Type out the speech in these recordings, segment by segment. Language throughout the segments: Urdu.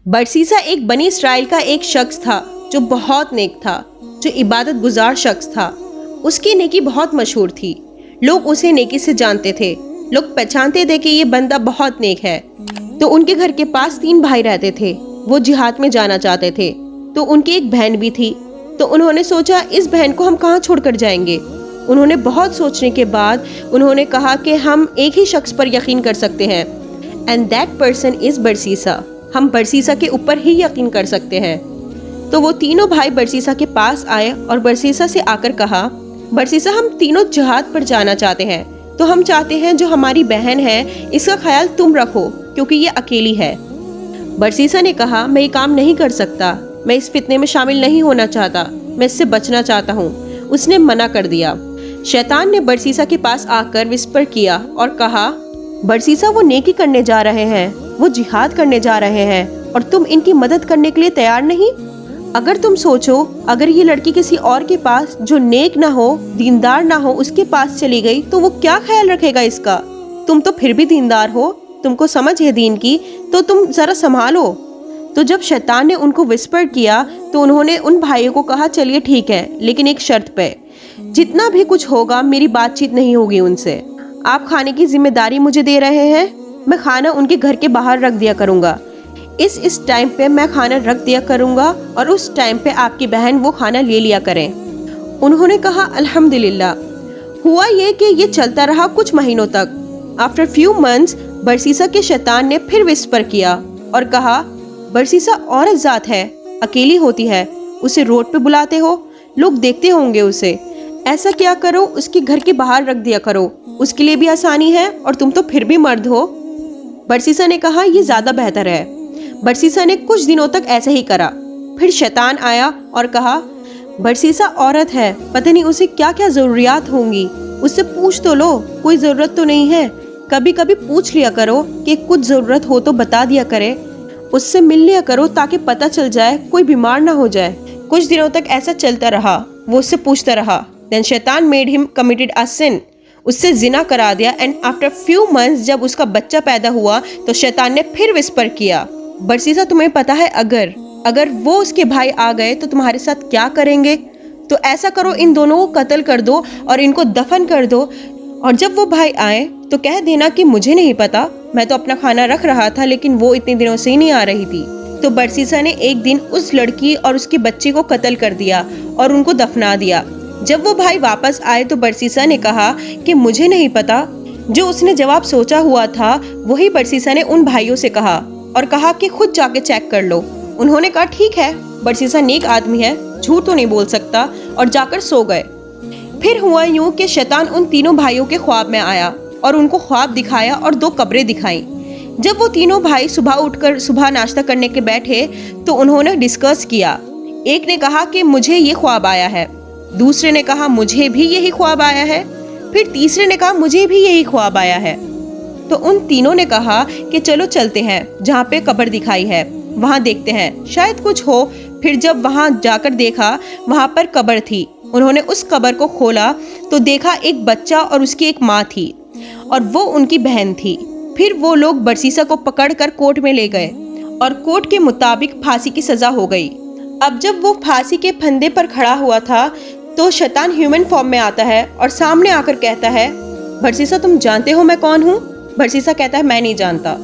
برسیسا ایک بنی اسرائیل کا ایک شخص تھا جو بہت نیک تھا، جو عبادت گزار شخص تھا۔ اس کی نیکی بہت مشہور تھی، لوگ اسے نیکی سے جانتے تھے، لوگ پہچانتے تھے کہ یہ بندہ بہت نیک ہے۔ تو ان کے گھر کے پاس 3 بھائی رہتے تھے، وہ جہاد میں جانا چاہتے تھے، تو ان کی ایک بہن بھی تھی۔ تو انہوں نے سوچا اس بہن کو ہم کہاں چھوڑ کر جائیں گے۔ انہوں نے بہت سوچنے کے بعد انہوں نے کہا کہ ہم ایک ہی شخص پر یقین کر سکتے ہیں، and that person is برسیسا۔ ہم برسیسا کے اوپر ہی یقین کر سکتے ہیں۔ تو وہ تینوں بھائی برسیسا کے پاس آئے اور برسیسا سے آ کر کہا، برسیسا ہم تینوں جہاد پر جانا چاہتے ہیں، تو ہم چاہتے ہیں جو ہماری بہن ہے اس کا خیال تم رکھو کیونکہ یہ اکیلی ہے۔ برسیسا نے کہا، میں یہ کام نہیں کر سکتا، میں اس فتنے میں شامل نہیں ہونا چاہتا، میں اس سے بچنا چاہتا ہوں۔ اس نے منع کر دیا۔ شیطان نے برسیسا کے پاس آ کر وسپر کیا اور کہا، برسیسا وہ نیکی کرنے جا رہے ہیں، وہ جہاد کرنے جا رہے ہیں اور تم ان کی مدد کرنے کے لیے تیار نہیں؟ اگر تم سوچو اگر یہ لڑکی کسی اور کے پاس جو نیک نہ ہو، دیندار نہ ہو، اس کے پاس چلی گئی تو وہ کیا خیال رکھے گا اس کا؟ تم تو پھر بھی دیندار ہو، تم کو سمجھ ہے دین کی، تو تم ذرا سنبھالو۔ تو جب شیطان نے ان کو وسپر کیا تو انہوں نے ان بھائیوں کو کہا، چلیے ٹھیک ہے، لیکن ایک شرط پہ، جتنا بھی کچھ ہوگا میری بات چیت نہیں ہوگی ان سے۔ آپ کھانے کی ذمہ داری مجھے دے رہے ہیں، میں کھانا ان کے گھر کے باہر رکھ دیا کروں گا، اس ٹائم پہ میں کھانا رکھ دیا کروں گا اور اس ٹائم پہ آپ کی بہن وہ کھانا لے لیا کریں۔ انہوں نے کہا، الحمدللہ۔ ہوا یہ کہ یہ چلتا رہا کچھ مہینوں تک۔ آفٹر فیو منتھس برسیسا کے شیطان نے پھر وسپر کیا اور کہا، برسیسا عورت ذات ہے، اکیلی ہوتی ہے، اسے روڈ پہ بلاتے ہو، لوگ دیکھتے ہوں گے اسے، ایسا کیا کرو اس کے گھر کے باہر رکھ دیا کرو، اس کے لیے بھی آسانی ہے اور تم تو پھر بھی مرد ہو۔ برسیسا نے کہا، یہ زیادہ بہتر ہے۔ برسیسا نے کچھ دنوں تک ایسے ہی کرا۔ پھر شیطان آیا اور کہا، برسیسا عورت ہے، پتہ نہیں اسے کیا کیا ضروریات ہوں گی، اس سے پوچھ تو لو، کوئی ضرورت تو نہیں ہے، کبھی کبھی پوچھ لیا کرو کہ کچھ ضرورت ہو تو بتا دیا کرے، اس سے مل لیا کرو تاکہ پتہ چل جائے کوئی بیمار نہ ہو جائے۔ کچھ دنوں تک ایسا چلتا رہا، وہ اس سے پوچھتا رہا۔ Then شیطان made him committed a sin، اس سے زنا کرا دیا۔ and after few months جب اس کا بچہ پیدا ہوا تو شیطان نے پھر وسپر کیا، برسیسا تمہیں پتا ہے اگر وہ اس کے بھائی آ گئے تو تمہارے ساتھ کیا کریں گے، تو ایسا کرو ان دونوں کو قتل کر دو اور ان کو دفن کر دو، اور جب وہ بھائی آئے تو کہہ دینا کہ مجھے نہیں پتا، میں تو اپنا کھانا رکھ رہا تھا لیکن وہ اتنے دنوں سے ہی نہیں آ رہی تھی۔ تو برسیسا نے ایک دن اس لڑکی اور اس کے بچے کو قتل کر دیا اور ان کو دفنا دیا۔ جب وہ بھائی واپس آئے تو برسیسا نے کہا کہ مجھے نہیں پتا۔ جو اس نے جواب سوچا ہوا تھا وہی برسیسا نے ان بھائیوں سے کہا اور کہا کہ خود جا کے چیک کر لو۔ انہوں نے کہا ٹھیک ہے، برسیسا نیک آدمی ہے، جھوٹ تو نہیں بول سکتا، اور جا کر سو گئے۔ پھر ہوا یوں کہ شیطان ان تینوں بھائیوں کے خواب میں آیا اور ان کو خواب دکھایا اور 2 قبریں دکھائیں۔ جب وہ تینوں بھائی صبح ناشتہ کرنے کے بیٹھے تو انہوں نے ڈسکس کیا۔ ایک نے کہا کہ مجھے یہ خواب آیا ہے، دوسرے نے کہا مجھے بھی یہی خواب آیا ہے، پھر تیسرے نے کہا مجھے بھی یہی خواب آیا ہے۔ تو ان تینوں نے کہا کہ چلو چلتے ہیں جہاں پہ قبر دکھائی ہے، وہاں دیکھتے ہیں شاید کچھ ہو۔ پھر جب وہاں جا کر دیکھا وہاں پر قبر تھی، انہوں نے اس قبر کو کھولا تو دیکھا ایک بچہ اور اس کی ایک ماں تھی اور وہ ان کی بہن تھی۔ پھر وہ لوگ برسیسا کو پکڑ کر کورٹ میں لے گئے اور کورٹ کے مطابق پھانسی کی سزا ہو گئی۔ اب جب وہ پھانسی کے پھندے پر کھڑا ہوا تھا تو شیطان ہیومن فارم میں آتا ہے اور سامنے آ کر کہتا ہے، برسیسا تم جانتے ہو میں کون ہوں؟ برسیسا کہتا ہے میں نہیں جانتا۔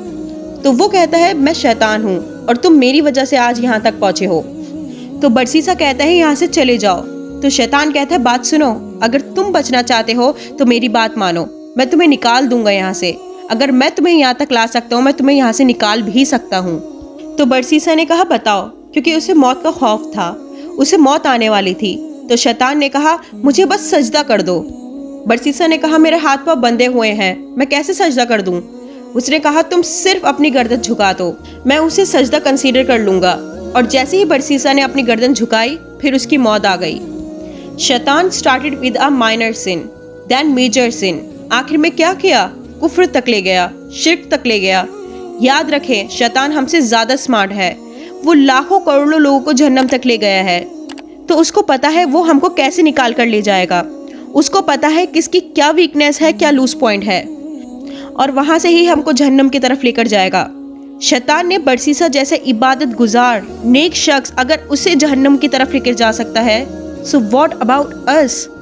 تو وہ کہتا ہے میں شیطان ہوں اور تم میری وجہ سے آج یہاں تک پہنچے ہو۔ تو برسیسا کہتا ہے یہاں سے چلے جاؤ۔ تو شیطان کہتا ہے بات سنو، اگر تم بچنا چاہتے ہو تو میری بات مانو، میں تمہیں نکال دوں گا یہاں سے، اگر میں تمہیں یہاں تک لا سکتا ہوں میں تمہیں یہاں سے نکال بھی سکتا ہوں۔ تو برسیسا نے کہا بتاؤ، کیونکہ اسے موت کا خوف تھا، اسے موت آنے والی تھی۔ تو شیطان نے کہا مجھے بس سجدہ کر دو۔ برسیسا نے کہا میرے ہاتھ پاؤں بندھے ہوئے ہیں، میں کیسے سجدہ کر دوں؟ اس نے کہا تم صرف اپنی گردن جھکا دو، میں اسے سجدہ کنسیڈر کر لوں گا۔ اور جیسے ہی برسیسا نے اپنی گردن جھکائی پھر اس کی موت آ گئی۔ شیطان started with a minor sin, then major sin۔ آخر میں کیا کیا؟ کفر تک لے گیا، شرک تک لے گیا۔ یاد رکھیں شیطان ہم سے زیادہ سمارٹ ہے، وہ لاکھوں کروڑوں لوگوں کو جہنم تک لے گیا ہے، تو اس کو پتا ہے وہ ہم کو کیسے نکال کر لے جائے گا، اس کو پتا ہے کس کی کیا ویکنیس ہے، کیا لوز پوائنٹ ہے، اور وہاں سے ہی ہم کو جہنم کی طرف لے کر جائے گا۔ شیطان نے برسیسا جیسے عبادت گزار نیک شخص اگر اسے جہنم کی طرف لے کر جا سکتا ہے، so what about us؟